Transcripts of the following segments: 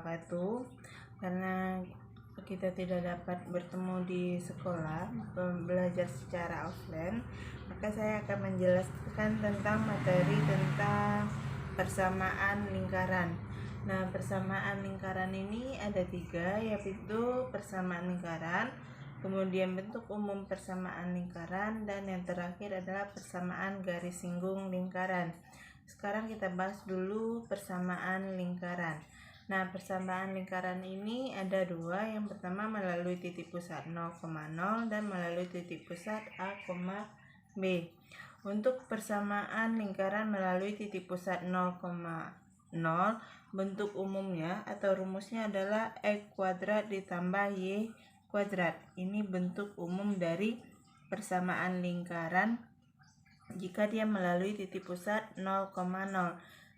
wabarakatuh. Karena kita tidak dapat bertemu di sekolah, belajar secara offline, maka saya akan menjelaskan tentang materi tentang persamaan lingkaran. Nah, persamaan lingkaran ini ada 3, yaitu persamaan lingkaran, kemudian bentuk umum persamaan lingkaran, dan yang terakhir adalah persamaan garis singgung lingkaran. Sekarang kita bahas dulu persamaan lingkaran. Nah, persamaan lingkaran ini ada 2. Yang pertama melalui titik pusat 0,0 dan melalui titik pusat A, B. Untuk persamaan lingkaran melalui titik pusat 0,0, bentuk umumnya atau rumusnya adalah X kuadrat ditambah Y kuadrat. Ini bentuk umum dari persamaan lingkaran jika dia melalui titik pusat 0,0.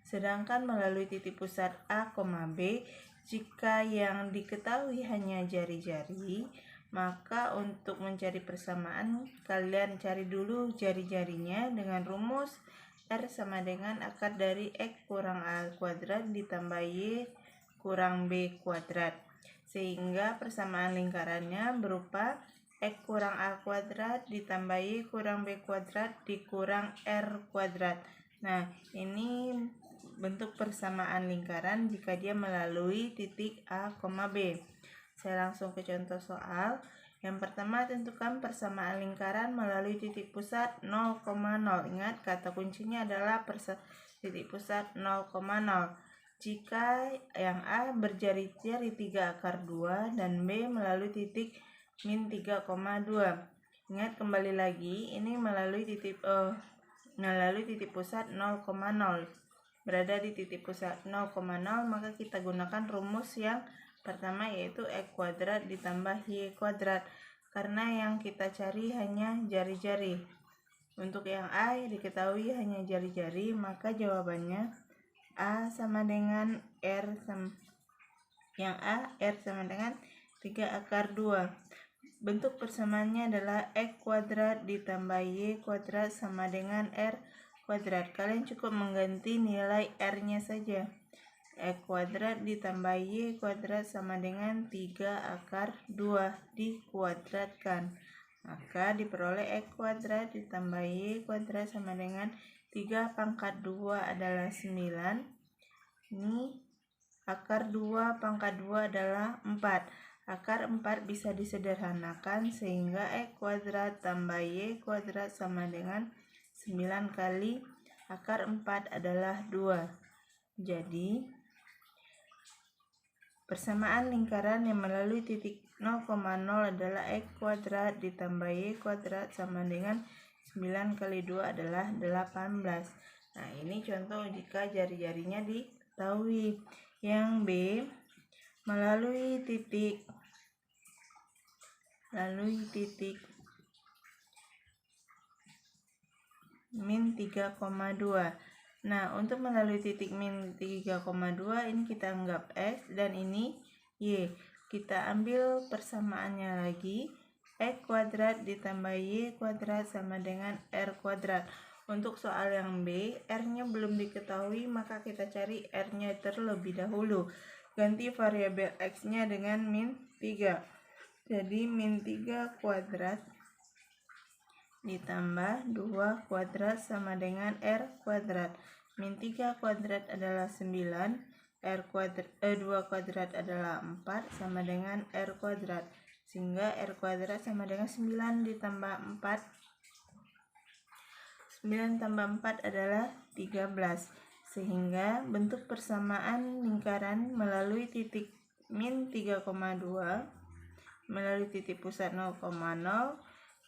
Sedangkan melalui titik pusat A, B, jika yang diketahui hanya jari-jari, maka untuk mencari persamaan, kalian cari dulu jari-jarinya dengan rumus R sama dengan akar dari X kurang A kuadrat ditambah Y kurang B kuadrat. Sehingga persamaan lingkarannya berupa X kurang A kuadrat ditambah Y kurang B kuadrat dikurang R kuadrat. Nah, ini bentuk persamaan lingkaran jika dia melalui titik A, B. Saya langsung ke contoh soal. Yang pertama, tentukan persamaan lingkaran melalui titik pusat 0,0. Ingat, kata kuncinya adalah titik pusat 0,0. Jika yang A berjari-jari 3 akar 2 dan B melalui titik min 3,2. Ingat, kembali lagi, ini melalui titik pusat 0,0. Berada di titik pusat 0,0, maka kita gunakan rumus yang pertama, yaitu X kuadrat ditambah Y kuadrat, karena yang kita cari hanya jari-jari. Untuk yang A diketahui hanya jari-jari, maka jawabannya A sama dengan R sama dengan 3 akar 2. Bentuk persamaannya adalah X kuadrat ditambah Y kuadrat sama dengan R kuadrat. Kalian cukup mengganti nilai R-nya saja. X kuadrat ditambah Y kuadrat sama dengan 3 akar 2 dikuadratkan. Maka diperoleh X kuadrat ditambah Y kuadrat sama dengan 3 pangkat 2 adalah 9. Ini akar 2 pangkat 2 adalah 4. Akar 4 bisa disederhanakan sehingga X kuadrat tambah Y kuadrat sama dengan 9 kali akar 4 adalah 2. Jadi, persamaan lingkaran yang melalui titik 0,0 adalah X kuadrat ditambah Y kuadrat sama dengan 9 kali 2 adalah 18. Nah, ini contoh jika jari-jarinya diketahui. Yang B, melalui titik min 3,2. Nah, untuk melalui titik min 3,2 ini kita anggap X dan ini Y. Kita ambil persamaannya lagi. X kuadrat ditambah Y kuadrat sama dengan R kuadrat. Untuk soal yang B, R-nya belum diketahui, maka kita cari R-nya terlebih dahulu. Ganti variabel X-nya dengan min 3. Jadi min 3 kuadrat ditambah 2 kuadrat sama dengan R kuadrat. Min 3 kuadrat adalah 9, 2 kuadrat adalah 4 sama dengan R kuadrat. Sehingga R kuadrat sama dengan 9 ditambah 4. 9 tambah 4 adalah 13. Sehingga bentuk persamaan lingkaran melalui titik min 3,2 melalui titik pusat 0,0,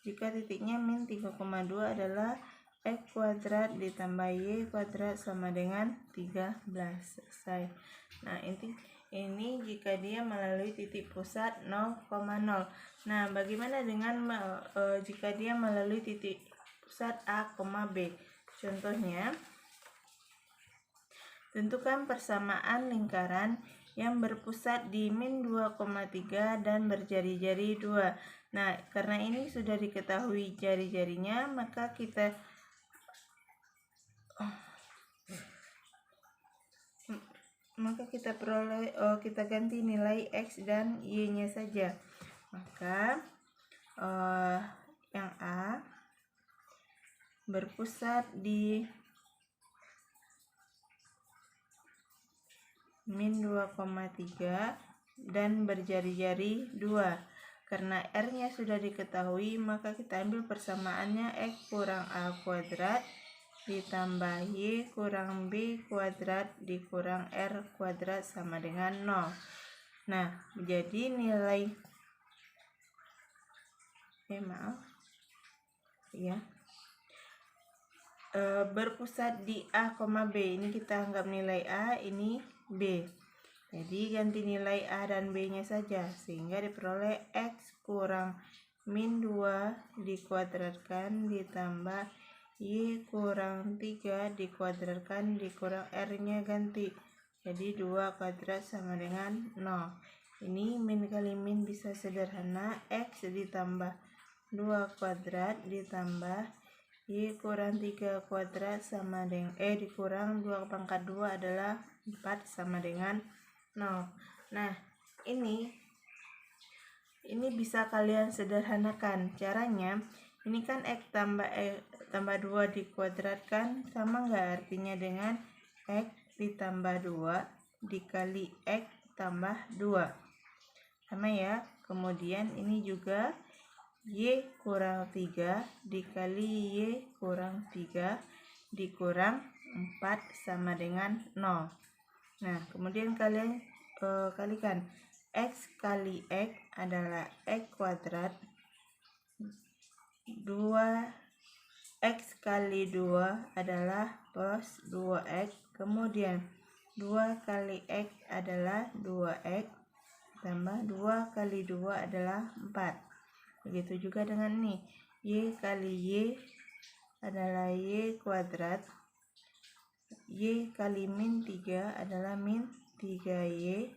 jika titiknya min 3,2 adalah X kuadrat ditambah Y kuadrat sama dengan 13. Selesai. Nah, ini jika dia melalui titik pusat 0,0. Nah, bagaimana dengan jika dia melalui titik pusat A, B? Contohnya, tentukan persamaan lingkaran yang berpusat di min 2,3 dan berjari-jari 2. Nah, karena ini sudah diketahui jari-jarinya, maka maka kita ganti nilai X dan Y-nya saja. Maka yang A berpusat di min 2,3 dan berjari-jari 2. Karena R-nya sudah diketahui, maka kita ambil persamaannya X kurang A kuadrat ditambah Y kurang B kuadrat dikurang R kuadrat sama dengan 0. Nah, jadi nilai berpusat di A, B. Ini kita anggap nilai A, ini B. Jadi ganti nilai A dan B-nya saja, sehingga diperoleh X kurang min 2 dikuadratkan ditambah Y kurang 3 dikuadratkan dikurang R-nya ganti. Jadi 2 kuadrat sama dengan 0. Ini min kali min bisa sederhana, X ditambah 2 kuadrat ditambah Y kurang 3 kuadrat sama dengan dikurang 2 pangkat 2 adalah 4 sama dengan 0. Nah, ini bisa kalian sederhanakan. Caranya, ini kan X tambah 2 dikuadratkan sama enggak? Artinya dengan X ditambah 2 dikali X tambah 2. Sama ya. Kemudian ini juga Y kurang 3 dikali Y kurang 3 dikurang 4 sama dengan 0. Nah, kemudian kalian kalikan X kali X adalah X kuadrat 2X kali 2 adalah plus 2X. Kemudian 2 kali X adalah 2X tambah 2 kali 2 adalah 4. Begitu juga dengan ini, Y kali Y adalah Y kuadrat, Y kali min 3 adalah min 3Y,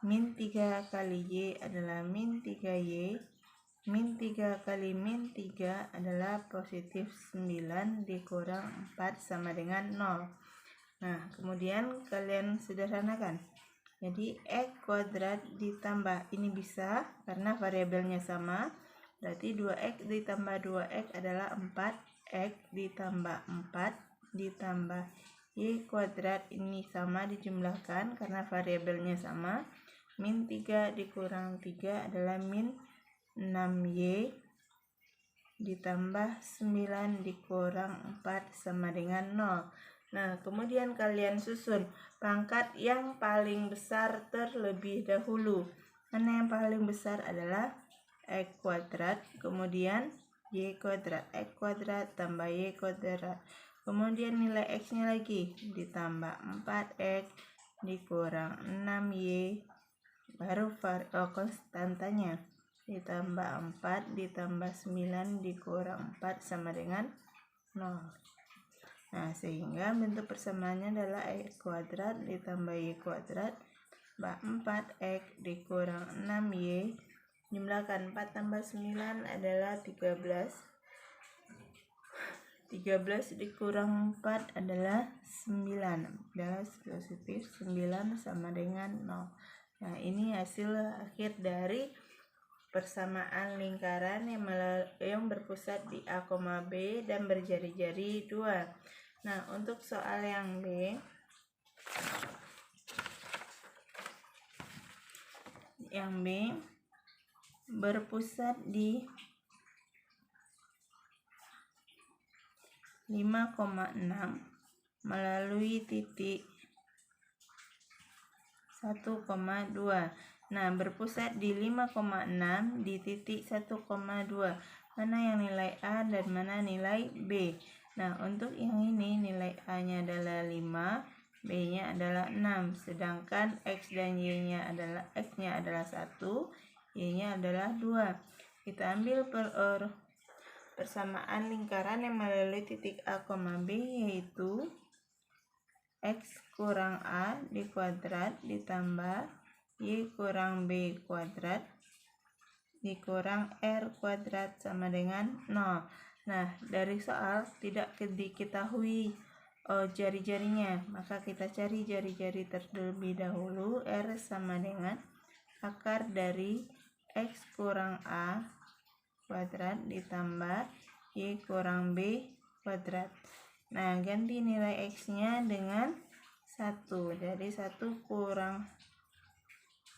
min 3 kali Y adalah min 3Y, min 3 kali min 3 adalah positif 9 dikurang 4 sama dengan 0. Nah, kemudian kalian sederhanakan. Jadi X kuadrat ditambah, ini bisa karena variabelnya sama, berarti 2X ditambah 2X adalah 4X ditambah 4 ditambah Y kuadrat, ini sama dijumlahkan karena variabelnya sama, min 3 dikurang 3 adalah min 6Y ditambah 9 dikurang 4 sama dengan 0. Nah, kemudian kalian susun pangkat yang paling besar terlebih dahulu. Karena yang paling besar adalah X kuadrat, kemudian Y kuadrat, X kuadrat tambah Y kuadrat. Kemudian nilai X-nya lagi ditambah 4X dikurang 6Y, baru konstantanya ditambah 4 ditambah 9 dikurang 4 sama dengan 0. Nah, sehingga bentuk persamaannya adalah X kuadrat ditambah Y kuadrat tambah 4X dikurang 6Y, jumlahkan 4 tambah 9 adalah 13. 13 dikurang 4 adalah 9, adalah positif 9 sama dengan 0. Nah, ini hasil akhir dari persamaan lingkaran yang berpusat di A, B dan berjari-jari 2. Nah, untuk soal yang B, berpusat di 5,6 melalui titik 1,2. Nah, berpusat di 5,6 di titik 1,2. Mana yang nilai A dan mana nilai B? Nah, untuk yang ini nilai A-nya adalah 5, B-nya adalah 6. Sedangkan X dan Y-nya adalah X-nya adalah 1, Y-nya adalah 2. Kita ambil persamaan lingkaran yang melalui titik A, B, yaitu X kurang A dikuadrat ditambah Y kurang B kuadrat dikurang R kuadrat sama dengan 0. Nah, dari soal tidak diketahui jari-jarinya. Maka kita cari jari-jari terlebih dahulu. R sama dengan akar dari X kurang A kuadrat ditambah Y kurang B kuadrat. Nah, ganti nilai X-nya dengan 1. Jadi 1 kurang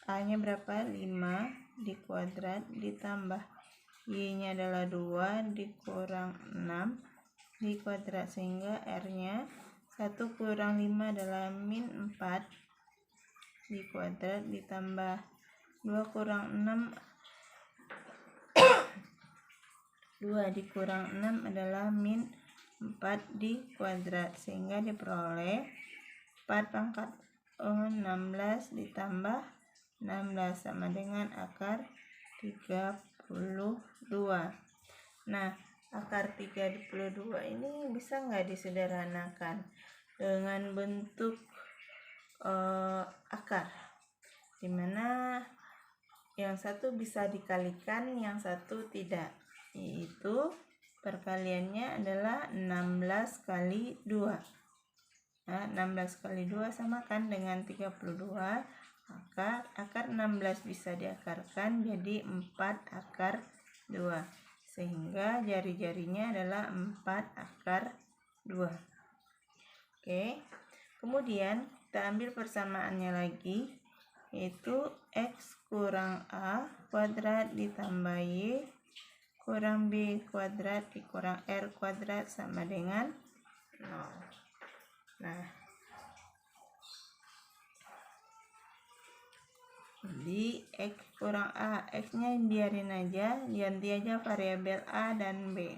A-nya berapa? 5 dikuadrat ditambah Y-nya adalah 2 dikurang 6 dikuadrat, sehingga R-nya 1 kurang 5 adalah min 4 dikuadrat ditambah 2 kurang 6 2 dikurang 6 adalah min 4 dikuadrat, sehingga diperoleh 4 pangkat 16 ditambah 16 sama dengan akar 32. Nah, akar 32 ini bisa nggak disederhanakan dengan bentuk akar, dimana yang satu bisa dikalikan, yang satu tidak, yaitu perkaliannya adalah 16 kali 2. Nah, 16 kali 2 sama kan dengan 32. Maka akar 16 bisa diakarkan jadi 4 akar 2, sehingga jari-jarinya adalah 4 akar 2. Oke, kemudian kita ambil persamaannya lagi, yaitu X kurang A kuadrat ditambah Y kurang B kuadrat dikurang R kuadrat sama dengan 0. Nah, jadi X kurang A, X-nya biarin aja, ganti aja variabel A dan B,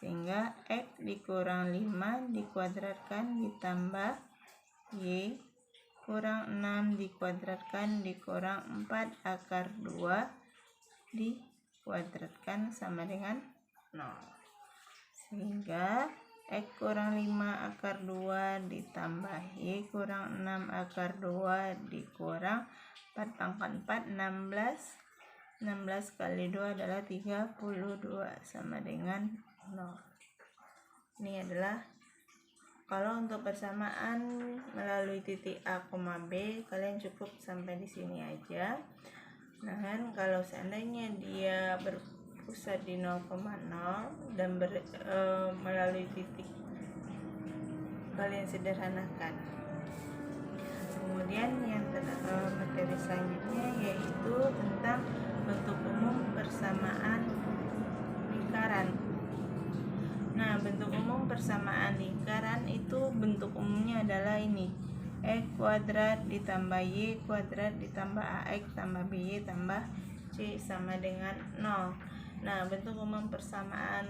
sehingga X dikurang 5 dikuadratkan ditambah Y kurang 6 dikuadratkan dikurang 4 akar 2 dikuadratkan sama dengan 0. Sehingga X kurang 5 akar 2 ditambah Y kurang 6 akar 2 dikurang 4 pangkat 4, 16. 16 kali 2 adalah 32 sama dengan 0. Ini adalah kalau untuk persamaan melalui titik A, B, kalian cukup sampai di sini aja. Nah, kalau seandainya dia berpusat di 0,0 dan melalui titik, kalian sederhanakan. Kemudian yang materi selanjutnya yaitu tentang bentuk umum persamaan lingkaran. Nah, bentuk umum persamaan lingkaran itu bentuk umumnya adalah ini: X kuadrat ditambah Y kuadrat ditambah AX tambah BY tambah C sama dengan 0. Nah, bentuk umum persamaan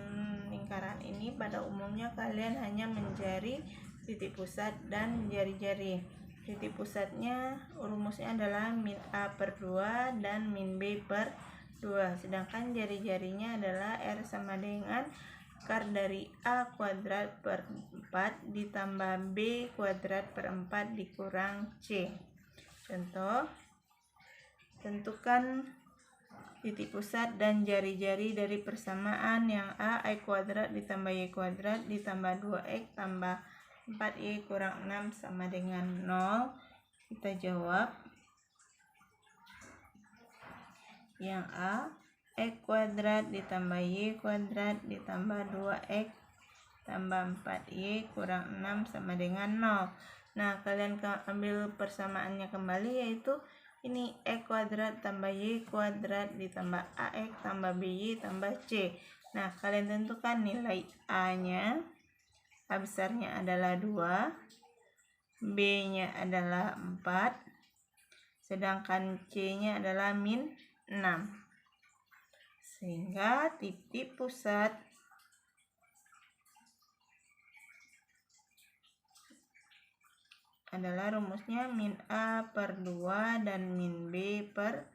lingkaran ini pada umumnya kalian hanya mencari titik pusat dan jari-jari. Titik pusatnya rumusnya adalah min A per 2 dan min B per 2. Sedangkan jari-jarinya adalah R sama dengan akar dari A kuadrat per 4 ditambah B kuadrat per 4 dikurang C. Contoh, tentukan titik pusat dan jari-jari dari persamaan yang A, X kuadrat ditambah Y kuadrat ditambah 2X tambah 4Y kurang 6 sama dengan 0. Kita jawab yang A, X kuadrat ditambah Y kuadrat ditambah 2X tambah 4Y kurang 6 sama dengan 0. Nah, kalian ambil persamaannya kembali, yaitu ini X kuadrat tambah Y kuadrat ditambah AX tambah BY tambah C. Nah, kalian tentukan nilai A-nya. A besarnya adalah 2, B-nya adalah 4, sedangkan C-nya adalah min 6. Sehingga titik pusat adalah rumusnya min A per 2 dan min B per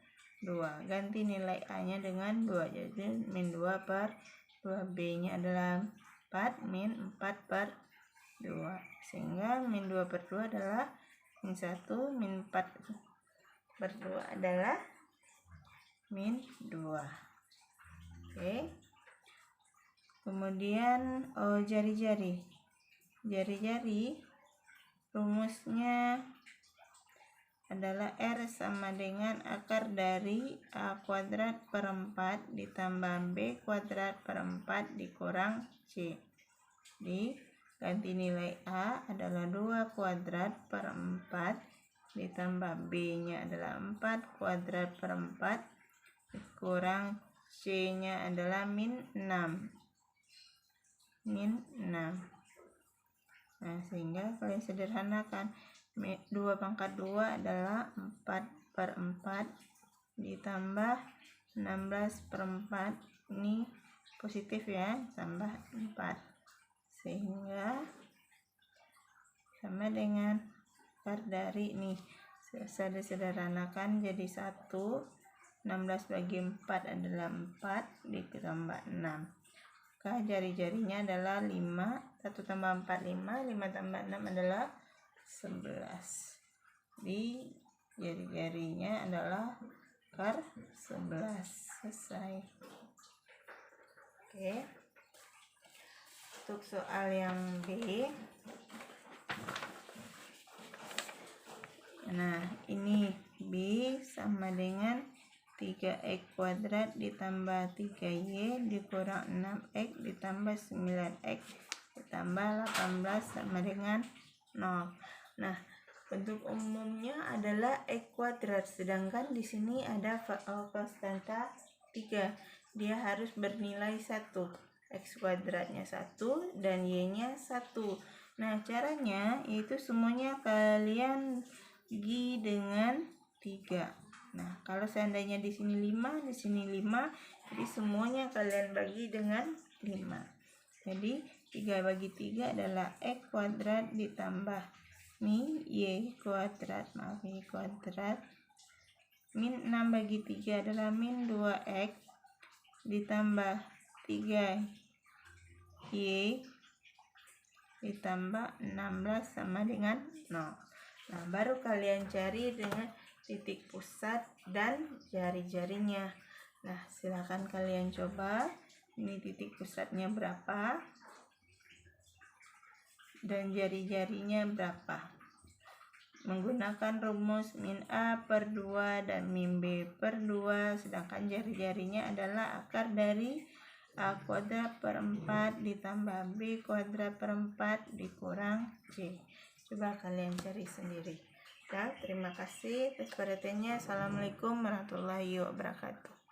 2. Ganti nilai A-nya dengan 2, jadi min 2 per 2. B-nya adalah 4, min 4 per 2. Sehingga min 2 per 2 adalah min 1, min 4 per 2 adalah min 2. Oke. Kemudian jari-jari. jari-jari, rumusnya adalah R sama dengan akar dari A kuadrat per 4 ditambah B kuadrat per 4 dikurang C. Ganti nilai A adalah 2 kuadrat per 4 ditambah B nya adalah 4 kuadrat per 4 dikurang C nya adalah min 6. Nah, sehingga kalian sederhanakan 2 pangkat 2 adalah 4 per 4 ditambah 16 per 4, ini positif ya, tambah 4, sehingga sama dengan akar dari nih, saya sederhanakan jadi 1, 16 bagi 4 adalah 4 ditambah 6. Jari-jarinya adalah 5, 1 tambah 4 5, 5 tambah 6 adalah 11. Di jari-jarinya adalah akar 11. Selesai. Oke. Untuk soal yang B. Nah, ini B sama dengan 3x kuadrat ditambah 3y dikurang 6x ditambah 9x ditambah 18 sama dengan 0. Nah, bentuk umumnya adalah x kuadrat, sedangkan di sini ada konstanta 3. Dia harus bernilai 1. X kuadratnya 1 dan y-nya 1. Nah, caranya yaitu semuanya kalian bagi dengan 3. Nah, kalau seandainya di sini 5, di sini 5, jadi semuanya kalian bagi dengan 5. Jadi 3 bagi 3 adalah x kuadrat ditambah min y kuadrat, min 6 bagi 3 adalah min 2x ditambah 3y ditambah 16 sama dengan 0. Nah, baru kalian cari dengan titik pusat dan jari-jarinya. Nah, silakan kalian coba. Ini titik pusatnya berapa dan jari-jarinya berapa. Menggunakan rumus min A per 2 dan min B per 2, sedangkan jari-jarinya adalah akar dari A kuadrat per 4 ditambah B kuadrat per 4 dikurang C. Coba kalian cari sendiri. Ya, terima kasih atas perhatiannya. Assalamualaikum warahmatullahi wabarakatuh.